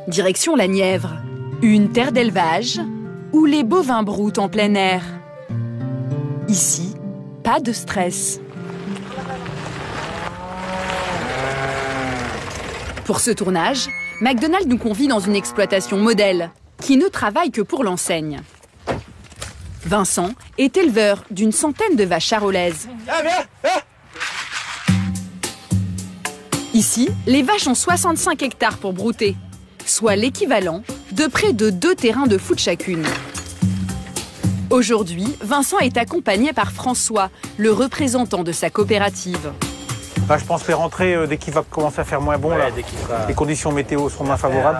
Direction la Nièvre, une terre d'élevage où les bovins broutent en plein air. Ici, pas de stress. Pour ce tournage, McDonald's nous convie dans une exploitation modèle qui ne travaille que pour l'enseigne. Vincent est éleveur d'une centaine de vaches charolaises. Ici, les vaches ont 65 hectares pour brouter, soit l'équivalent de près de 2 terrains de foot chacune. Aujourd'hui, Vincent est accompagné par François, le représentant de sa coopérative. Là, je pense les rentrées, dès qu'il va commencer à faire moins bon, là, les conditions météo seront moins favorables.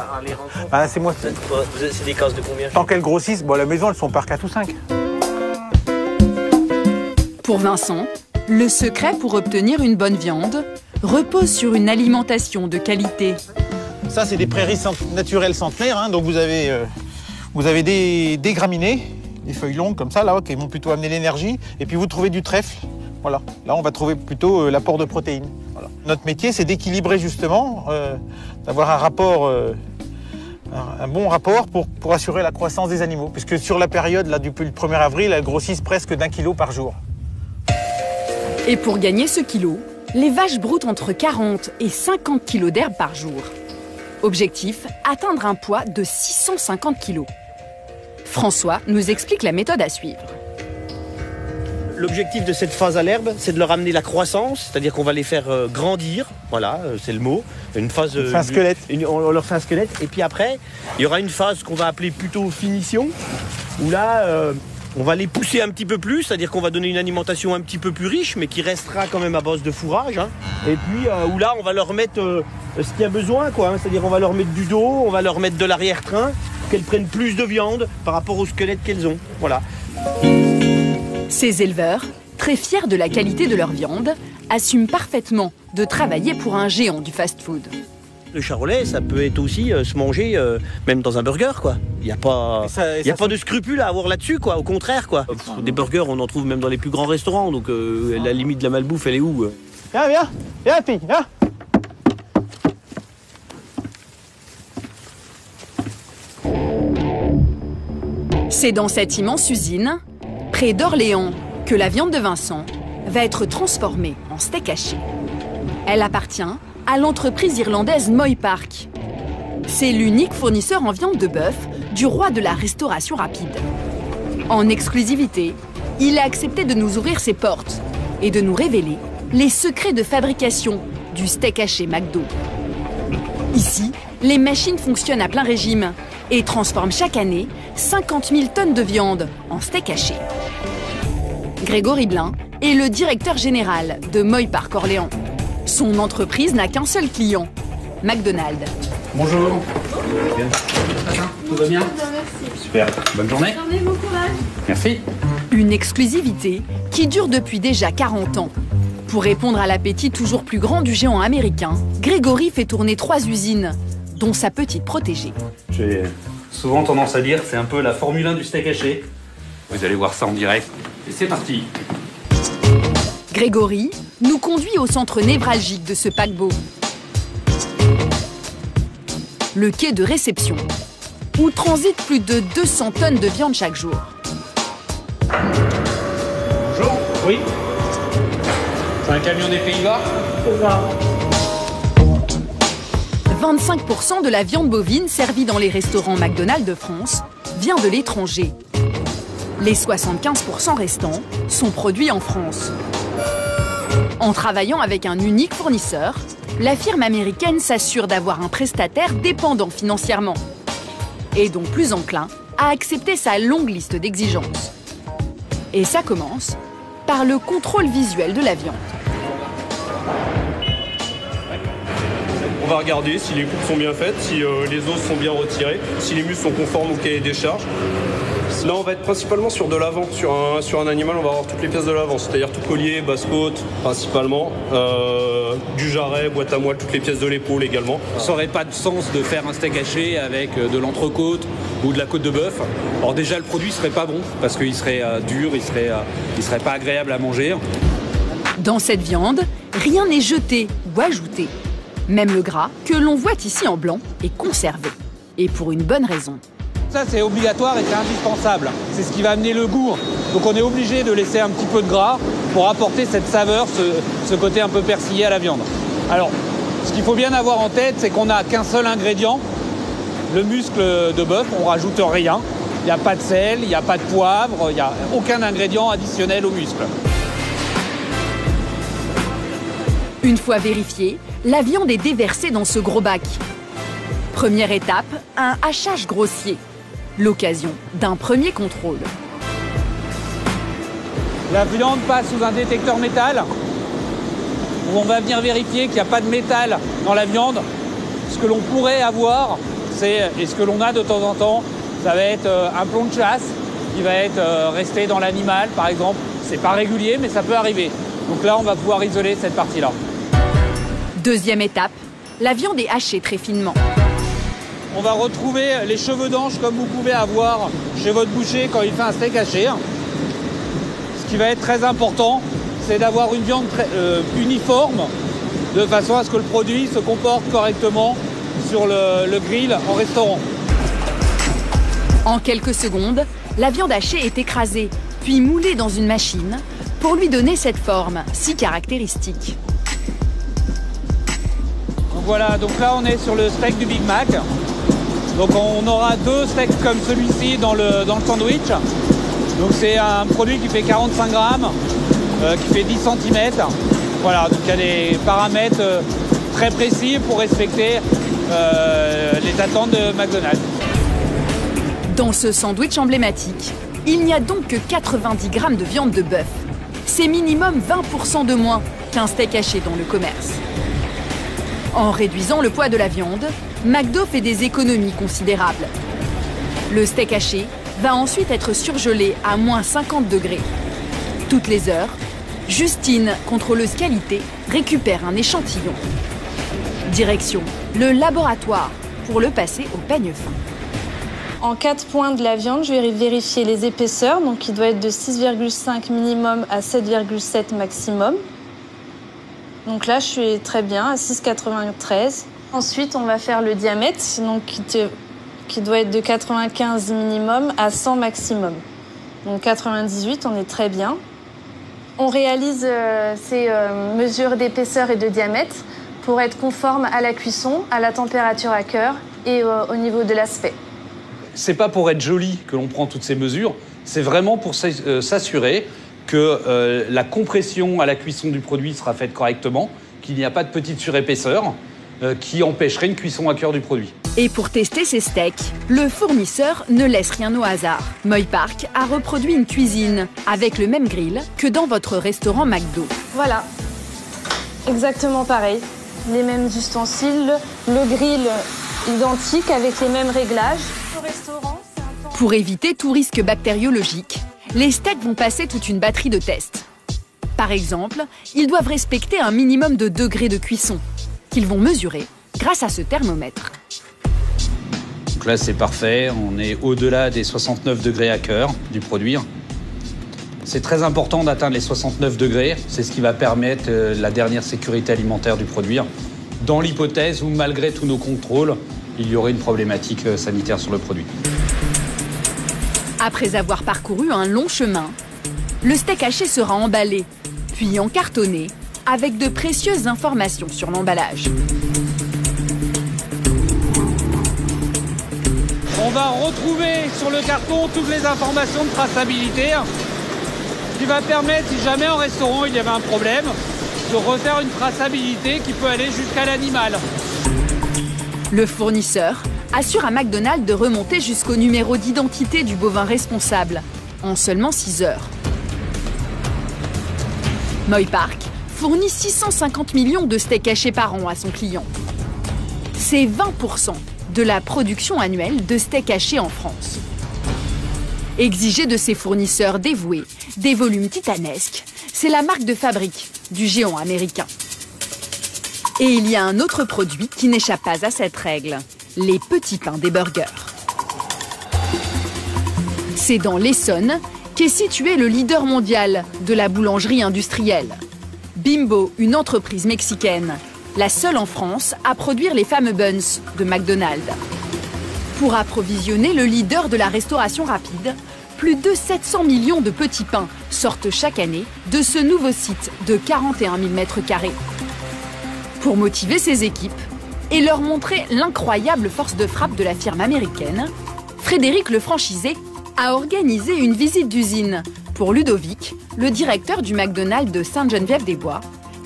C'est moi. C'est des cases de combien? Tant qu'elles grossissent, bon, à la maison, elles sont par 4 ou 5. Pour Vincent, le secret pour obtenir une bonne viande repose sur une alimentation de qualité. Ça, c'est des prairies naturelles centenaires, hein, donc vous avez des graminées, des feuilles longues comme ça, là, qui vont plutôt amener l'énergie, et puis vous trouvez du trèfle. Voilà. Là, on va trouver plutôt l'apport de protéines. Voilà. Notre métier, c'est d'équilibrer justement, d'avoir un bon rapport pour assurer la croissance des animaux. Puisque sur la période, là, depuis le 1er avril, elles grossissent presque d'1 kilo par jour. Et pour gagner ce kilo, les vaches broutent entre 40 et 50 kilos d'herbe par jour. Objectif, atteindre un poids de 650 kilos. François nous explique la méthode à suivre. L'objectif de cette phase à l'herbe, c'est de leur amener la croissance, c'est-à-dire qu'on va les faire grandir, voilà, c'est le mot. Une phase, un squelette. On leur fait un squelette, et puis après, il y aura une phase qu'on va appeler plutôt finition, où là, on va les pousser un petit peu plus, c'est-à-dire qu'on va donner une alimentation un petit peu plus riche, mais qui restera quand même à base de fourrage. Hein. Et puis, où là, on va leur mettre ce qu'il y a besoin, quoi. Hein, c'est-à-dire on va leur mettre du dos, on va leur mettre de l'arrière-train, pour qu'elles prennent plus de viande par rapport au squelette qu'elles ont. Voilà. Ces éleveurs, très fiers de la qualité de leur viande, assument parfaitement de travailler pour un géant du fast-food. Le charolais, ça peut être aussi se manger même dans un burger, quoi. Il n'y a pas, de scrupule à avoir là-dessus, quoi. Au contraire, quoi. Des burgers, on en trouve même dans les plus grands restaurants, donc la limite de la malbouffe, elle est où? Viens, fille, viens. C'est dans cette immense usine, près d'Orléans, que la viande de Vincent va être transformée en steak haché. Elle appartient à l'entreprise irlandaise Moy Park. C'est l'unique fournisseur en viande de bœuf du roi de la restauration rapide. En exclusivité, il a accepté de nous ouvrir ses portes et de nous révéler les secrets de fabrication du steak haché McDo. Ici, les machines fonctionnent à plein régime et transforment chaque année 50 000 tonnes de viande en steak haché. Grégory Blin est le directeur général de Moy Park Orléans. Son entreprise n'a qu'un seul client, McDonald's. Bonjour. Bien. Tout va bien? Merci. Super. Bonne journée. Bonne journée, bon courage. Merci. Une exclusivité qui dure depuis déjà 40 ans. Pour répondre à l'appétit toujours plus grand du géant américain, Grégory fait tourner 3 usines, dont sa petite protégée. J'ai souvent tendance à dire que c'est un peu la Formule 1 du steak haché. Vous allez voir ça en direct. Et c'est parti. Grégory nous conduit au centre névralgique de ce paquebot. Le quai de réception, où transitent plus de 200 tonnes de viande chaque jour. Bonjour. Oui. C'est un camion des Pays-Bas? 25% de la viande bovine servie dans les restaurants McDonald's de France vient de l'étranger. Les 75% restants sont produits en France. En travaillant avec un unique fournisseur, la firme américaine s'assure d'avoir un prestataire dépendant financièrement et donc plus enclin à accepter sa longue liste d'exigences. Et ça commence par le contrôle visuel de la viande. On va regarder si les coupes sont bien faites, si les os sont bien retirés, si les muscles sont conformes au cahier des charges. Là, on va être principalement sur de l'avant. Sur un animal, on va avoir toutes les pièces de l'avant, c'est-à-dire tout collier, basse-côte, principalement, du jarret, boîte à moelle, toutes les pièces de l'épaule également. Ça n'aurait pas de sens de faire un steak haché avec de l'entrecôte ou de la côte de bœuf. Alors déjà, le produit serait pas bon parce qu'il serait dur, il serait pas agréable à manger. Dans cette viande, rien n'est jeté ou ajouté. Même le gras, que l'on voit ici en blanc, est conservé. Et pour une bonne raison. Ça, c'est obligatoire et c'est indispensable. C'est ce qui va amener le goût. Donc on est obligé de laisser un petit peu de gras pour apporter cette saveur, ce côté un peu persillé à la viande. Alors, ce qu'il faut bien avoir en tête, c'est qu'on n'a qu'un seul ingrédient, le muscle de bœuf. On ne rajoute rien. Il n'y a pas de sel, il n'y a pas de poivre, il n'y a aucun ingrédient additionnel au muscle. Une fois vérifiée, la viande est déversée dans ce gros bac. Première étape, un hachage grossier. L'occasion d'un premier contrôle. La viande passe sous un détecteur métal où on va venir vérifier qu'il n'y a pas de métal dans la viande. Ce que l'on pourrait avoir, et ce que l'on a de temps en temps, ça va être un plomb de chasse qui va être resté dans l'animal, par exemple. C'est pas régulier, mais ça peut arriver. Donc là, on va pouvoir isoler cette partie-là. Deuxième étape, la viande est hachée très finement. On va retrouver les cheveux d'ange comme vous pouvez avoir chez votre boucher quand il fait un steak haché. Ce qui va être très important, c'est d'avoir une viande uniforme de façon à ce que le produit se comporte correctement sur le grill en restaurant. En quelques secondes, la viande hachée est écrasée, puis moulée dans une machine pour lui donner cette forme si caractéristique. Donc voilà, donc là on est sur le steak du Big Mac. Donc on aura 2 steaks comme celui-ci dans le sandwich. Donc c'est un produit qui fait 45 grammes, qui fait 10 cm. Voilà, donc il y a des paramètres très précis pour respecter les attentes de McDonald's. Dans ce sandwich emblématique, il n'y a donc que 90 grammes de viande de bœuf. C'est minimum 20% de moins qu'un steak haché dans le commerce. En réduisant le poids de la viande, McDo fait des économies considérables. Le steak haché va ensuite être surgelé à moins 50 degrés. Toutes les heures, Justine, contrôleuse qualité, récupère un échantillon. Direction le laboratoire pour le passer au peigne fin. En 4 points de la viande, je vais vérifier les épaisseurs, donc qui doit être de 6,5 minimum à 7,7 maximum. Donc là, je suis très bien, à 6,93. Ensuite, on va faire le diamètre, donc qui doit être de 95 minimum à 100 maximum. Donc 98, on est très bien. On réalise ces mesures d'épaisseur et de diamètre pour être conforme à la cuisson, à la température à cœur et au niveau de l'aspect. C'est pas pour être joli que l'on prend toutes ces mesures, c'est vraiment pour s'assurer que la compression à la cuisson du produit sera faite correctement, qu'il n'y a pas de petite surépaisseur qui empêcherait une cuisson à cœur du produit. Et pour tester ces steaks, le fournisseur ne laisse rien au hasard. Moy Park a reproduit une cuisine avec le même grill que dans votre restaurant McDo. Voilà, exactement pareil. Les mêmes ustensiles, le grill identique avec les mêmes réglages. Au restaurant, pour éviter tout risque bactériologique, les steaks vont passer toute une batterie de tests. Par exemple, ils doivent respecter un minimum de degrés de cuisson, qu'ils vont mesurer grâce à ce thermomètre. Donc là, c'est parfait. On est au-delà des 69 degrés à cœur du produit. C'est très important d'atteindre les 69 degrés. C'est ce qui va permettre la dernière sécurité alimentaire du produit. Dans l'hypothèse où, malgré tous nos contrôles, il y aurait une problématique sanitaire sur le produit. Après avoir parcouru un long chemin, le steak haché sera emballé, puis encartonné, avec de précieuses informations sur l'emballage. On va retrouver sur le carton toutes les informations de traçabilité, ce qui va permettre, si jamais en restaurant il y avait un problème, de refaire une traçabilité qui peut aller jusqu'à l'animal. Le fournisseur assure à McDonald's de remonter jusqu'au numéro d'identité du bovin responsable, en seulement 6 heures. Moy Park fournit 650 millions de steaks hachés par an à son client. C'est 20% de la production annuelle de steaks hachés en France. Exiger de ses fournisseurs dévoués des volumes titanesques, c'est la marque de fabrique du géant américain. Et il y a un autre produit qui n'échappe pas à cette règle, les petits pains des burgers. C'est dans l'Essonne qu'est situé le leader mondial de la boulangerie industrielle. Bimbo, une entreprise mexicaine, la seule en France à produire les fameux buns de McDonald's. Pour approvisionner le leader de la restauration rapide, plus de 700 millions de petits pains sortent chaque année de ce nouveau site de 41 000 m². Pour motiver ses équipes et leur montrer l'incroyable force de frappe de la firme américaine, Frédéric le franchisé a organisé une visite d'usine pour Ludovic, le directeur du McDonald's de Sainte-Geneviève-des-Bois,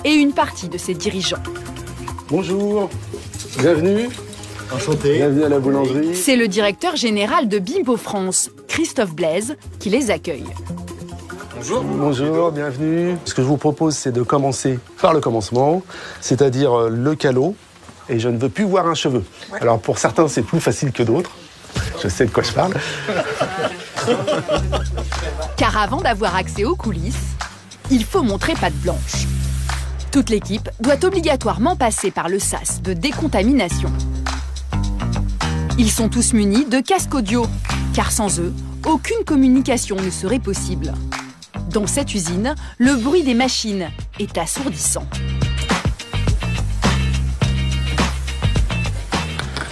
et une partie de ses dirigeants. Bonjour, bienvenue. Enchanté. Bienvenue à la boulangerie. C'est le directeur général de Bimbo France, Christophe Blaise, qui les accueille. Bonjour. Bonjour, bienvenue. Ce que je vous propose, c'est de commencer par le commencement, c'est-à-dire le calot. Et je ne veux plus voir un cheveu. Alors pour certains, c'est plus facile que d'autres. Je sais de quoi je parle. Car avant d'avoir accès aux coulisses, il faut montrer patte blanche. Toute l'équipe doit obligatoirement passer par le sas de décontamination. Ils sont tous munis de casques audio, car sans eux, aucune communication ne serait possible. Dans cette usine, le bruit des machines est assourdissant.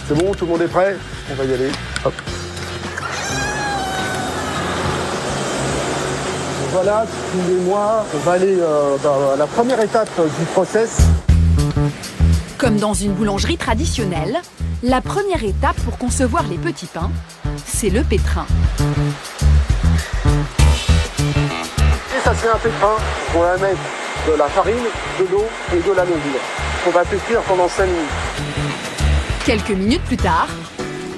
C'est bon, tout le monde est prêt? On va y aller. Hop. Voilà, suivez-moi. On va aller dans la première étape du process. Comme dans une boulangerie traditionnelle, la première étape pour concevoir les petits pains, c'est le pétrin. Et ça, c'est un pétrin. On va mettre de la farine, de l'eau et de la levure. On va pétrir pendant 5 minutes. Quelques minutes plus tard,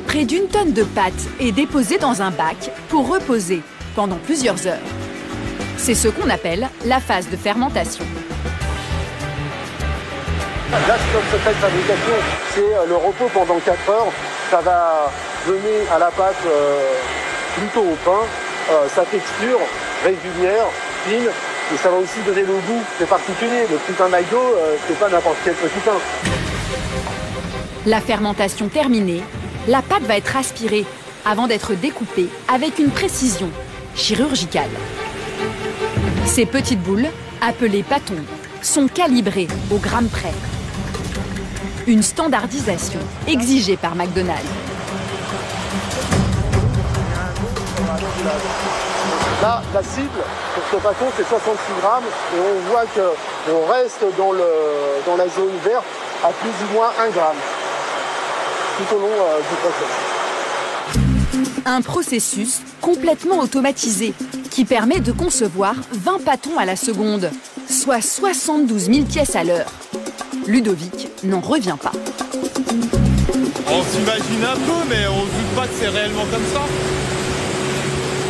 près d'une tonne de pâte est déposée dans un bac pour reposer pendant plusieurs heures. C'est ce qu'on appelle la phase de fermentation. Là, comme se fait de fabrication, c'est le repos pendant 4 heures. Ça va donner à la pâte plutôt au pain sa texture régulière, fine, et ça va aussi donner le goût. C'est particulier. Le petit pain McDo, c'est pas n'importe quel petit pain. La fermentation terminée, la pâte va être aspirée avant d'être découpée avec une précision chirurgicale. Ces petites boules, appelées pâtons, sont calibrées au gramme près. Une standardisation exigée par McDonald's. Là, la cible pour ce pâton, c'est 66 grammes et on voit qu'on reste dans la zone verte à plus ou moins 1 gramme tout au long du processus. Un processus complètement automatisé qui permet de concevoir 20 pâtons à la seconde, soit 72 000 pièces à l'heure. Ludovic n'en revient pas. On s'imagine un peu, mais on ne doute pas que c'est réellement comme ça.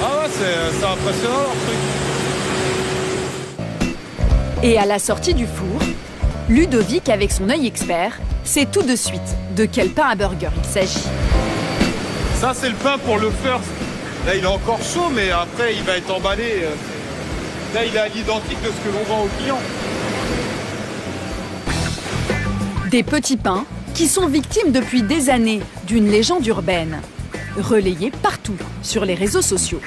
Ah ouais, c'est impressionnant leur truc. Et à la sortie du four, Ludovic, avec son œil expert, sait tout de suite de quel pain à burger il s'agit. Ça, c'est le pain pour le first. Là, il est encore chaud, mais après, il va être emballé. Là, il est à l'identique de ce que l'on vend aux clients. Des petits pains qui sont victimes depuis des années d'une légende urbaine, relayée partout sur les réseaux sociaux.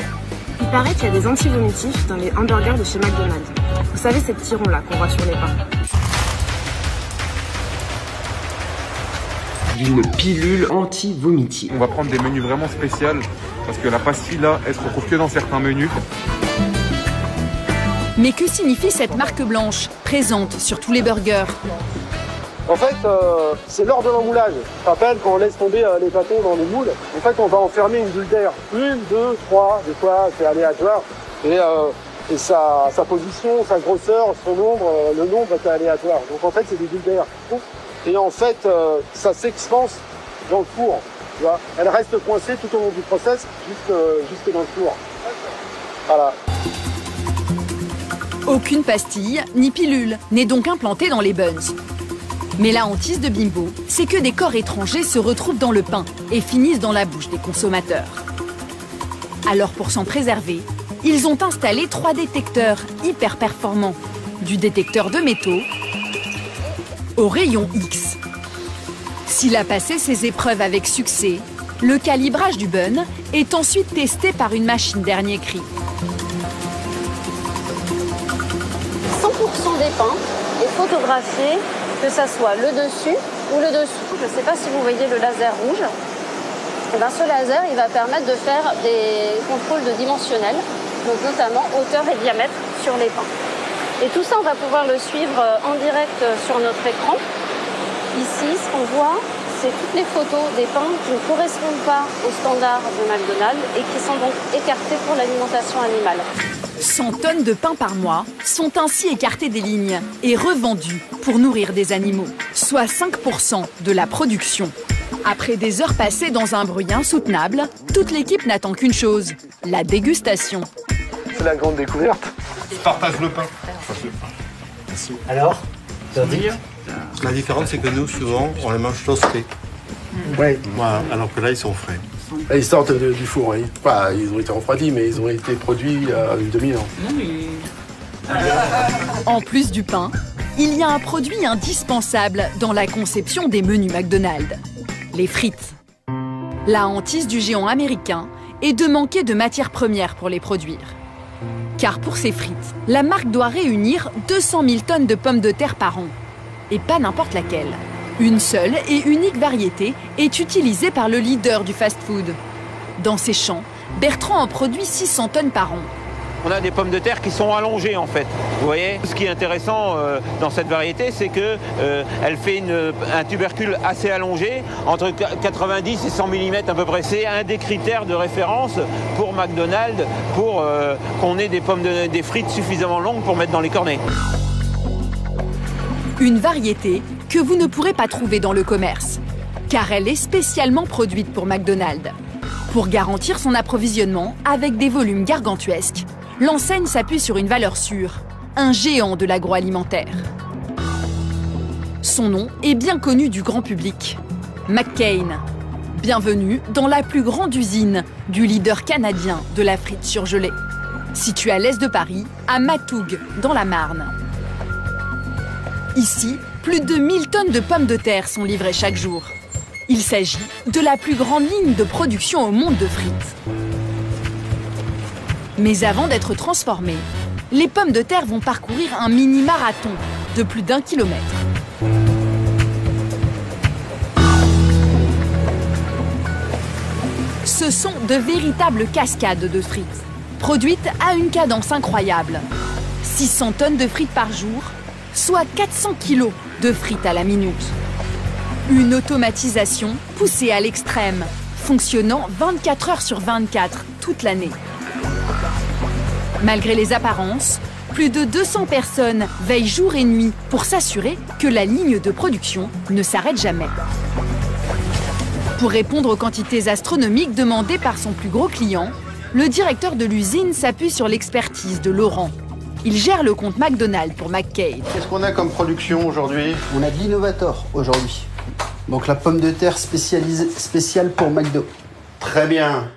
Il paraît qu'il y a des anti-vomitifs dans les hamburgers de chez McDonald's. Vous savez, ces petits ronds là qu'on voit sur les pains. D'une pilule anti-vomitive. On va prendre des menus vraiment spéciaux parce que la pastille là, elle se retrouve que dans certains menus. Mais que signifie cette marque blanche présente sur tous les burgers? En fait, c'est lors de l'emmoulage. Je te rappelle, quand on laisse tomber les pâtons dans le moule, en fait, on va enfermer une bulle d'air. 1, 2, 3, des fois, c'est aléatoire. Et sa position, sa grosseur, son nombre, le nombre est aléatoire. Donc en fait, c'est des bulles d'air. Et en fait, ça s'expanse dans le four. Tu vois, elle reste coincée tout au long du process, jusque dans le four. Voilà. Aucune pastille ni pilule n'est donc implantée dans les buns. Mais la hantise de Bimbo, c'est que des corps étrangers se retrouvent dans le pain et finissent dans la bouche des consommateurs. Alors pour s'en préserver, ils ont installé 3 détecteurs hyper performants, du détecteur de métaux au rayon X. S'il a passé ses épreuves avec succès, le calibrage du bun est ensuite testé par une machine dernier cri. 100% des pains est photographié, que ça soit le dessus ou le dessous. Je ne sais pas si vous voyez le laser rouge. Et ben, ce laser, il va permettre de faire des contrôles de dimensionnel, donc notamment hauteur et diamètre sur les pains. Et tout ça, on va pouvoir le suivre en direct sur notre écran. Ici, ce qu'on voit, c'est toutes les photos des pains qui ne correspondent pas aux standards de McDonald's et qui sont donc écartés pour l'alimentation animale. 100 tonnes de pain par mois sont ainsi écartées des lignes et revendues pour nourrir des animaux, soit 5% de la production. Après des heures passées dans un bruit insoutenable, toute l'équipe n'attend qu'une chose, la dégustation. C'est la grande découverte. Je partage le pain. Alors, la différence, c'est que nous, souvent, on les mange toastés. Oui. Voilà, alors que là, ils sont frais. Ils sortent du four. Hein. Enfin, ils ont été refroidis, mais ils ont été produits une demi-heure. En plus du pain, il y a un produit indispensable dans la conception des menus McDonald's, les frites. La hantise du géant américain est de manquer de matières premières pour les produire. Car pour ces frites, la marque doit réunir 200 000 tonnes de pommes de terre par an. Et pas n'importe laquelle. Une seule et unique variété est utilisée par le leader du fast-food. Dans ses champs, Bertrand en produit 600 tonnes par an. On a des pommes de terre qui sont allongées en fait. Vous voyez, ce qui est intéressant dans cette variété, c'est que elle fait un tubercule assez allongé, entre 90 et 100 mm à peu près. C'est un des critères de référence pour McDonald's, pour qu'on ait des frites suffisamment longues pour mettre dans les cornets. Une variété que vous ne pourrez pas trouver dans le commerce, car elle est spécialement produite pour McDonald's. Pour garantir son approvisionnement avec des volumes gargantuesques, l'enseigne s'appuie sur une valeur sûre, un géant de l'agroalimentaire. Son nom est bien connu du grand public, McCain. Bienvenue dans la plus grande usine du leader canadien de la frite surgelée, située à l'est de Paris, à Matougues, dans la Marne. Ici, plus de 1000 tonnes de pommes de terre sont livrées chaque jour. Il s'agit de la plus grande ligne de production au monde de frites. Mais avant d'être transformées, les pommes de terre vont parcourir un mini-marathon de plus d'1 kilomètre. Ce sont de véritables cascades de frites, produites à une cadence incroyable. 600 tonnes de frites par jour, soit 400 kilos de frites à la minute. Une automatisation poussée à l'extrême, fonctionnant 24 heures sur 24 toute l'année. Malgré les apparences, plus de 200 personnes veillent jour et nuit pour s'assurer que la ligne de production ne s'arrête jamais. Pour répondre aux quantités astronomiques demandées par son plus gros client, le directeur de l'usine s'appuie sur l'expertise de Laurent. Il gère le compte McDonald's pour McCain. Qu'est-ce qu'on a comme production aujourd'hui? On a de l'Innovator aujourd'hui. Donc la pomme de terre spéciale pour McDo. Très bien.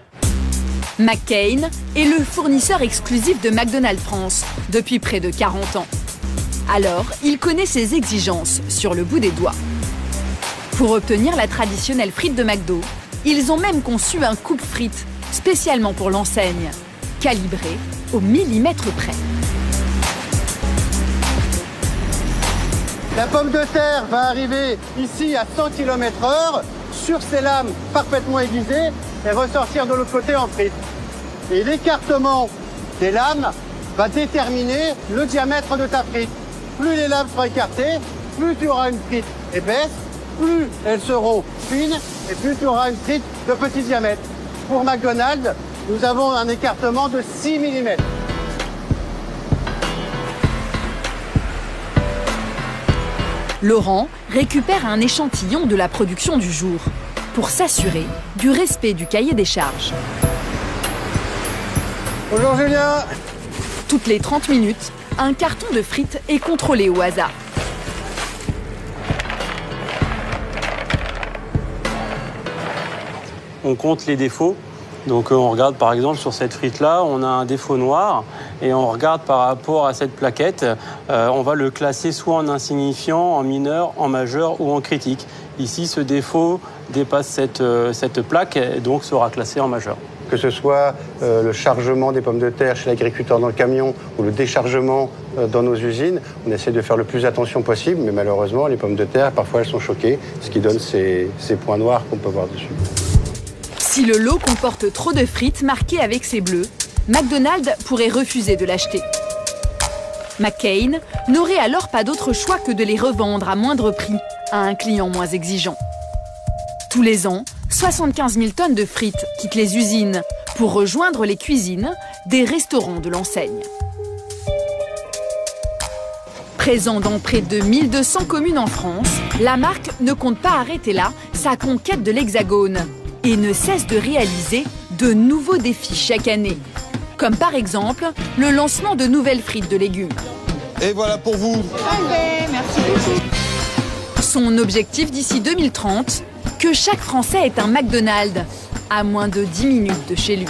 McCain est le fournisseur exclusif de McDonald's France depuis près de 40 ans. Alors, il connaît ses exigences sur le bout des doigts. Pour obtenir la traditionnelle frite de McDo, ils ont même conçu un coupe-frites spécialement pour l'enseigne, calibré au millimètre près. La pomme de terre va arriver ici à 100 km/h sur ces lames parfaitement aiguisées et ressortir de l'autre côté en frite. Et l'écartement des lames va déterminer le diamètre de ta frite. Plus les lames seront écartées, plus tu auras une frite épaisse, plus elles seront fines et plus tu auras une frite de petit diamètre. Pour McDonald's, nous avons un écartement de 6 mm. Laurent récupère un échantillon de la production du jour pour s'assurer du respect du cahier des charges. Bonjour Julien. Toutes les 30 minutes, un carton de frites est contrôlé au hasard. On compte les défauts. Donc on regarde par exemple sur cette frite-là, on a un défaut noir et on regarde par rapport à cette plaquette, on va le classer soit en insignifiant, en mineur, en majeur ou en critique. Ici, ce défaut dépasse cette plaque et donc sera classé en majeur. Que ce soit le chargement des pommes de terre chez l'agriculteur dans le camion ou le déchargement dans nos usines, on essaie de faire le plus attention possible, mais malheureusement, les pommes de terre, parfois, elles sont choquées, ce qui donne ces points noirs qu'on peut voir dessus. Si le lot comporte trop de frites marquées avec ces bleus, McDonald's pourrait refuser de l'acheter. McCain n'aurait alors pas d'autre choix que de les revendre à moindre prix à un client moins exigeant. Tous les ans, 75 000 tonnes de frites quittent les usines pour rejoindre les cuisines des restaurants de l'enseigne. Présent dans près de 1200 communes en France, la marque ne compte pas arrêter là sa conquête de l'Hexagone et ne cesse de réaliser de nouveaux défis chaque année. Comme par exemple le lancement de nouvelles frites de légumes. Et voilà pour vous. Merci beaucoup. Son objectif d'ici 2030, que chaque Français ait un McDonald's à moins de 10 minutes de chez lui.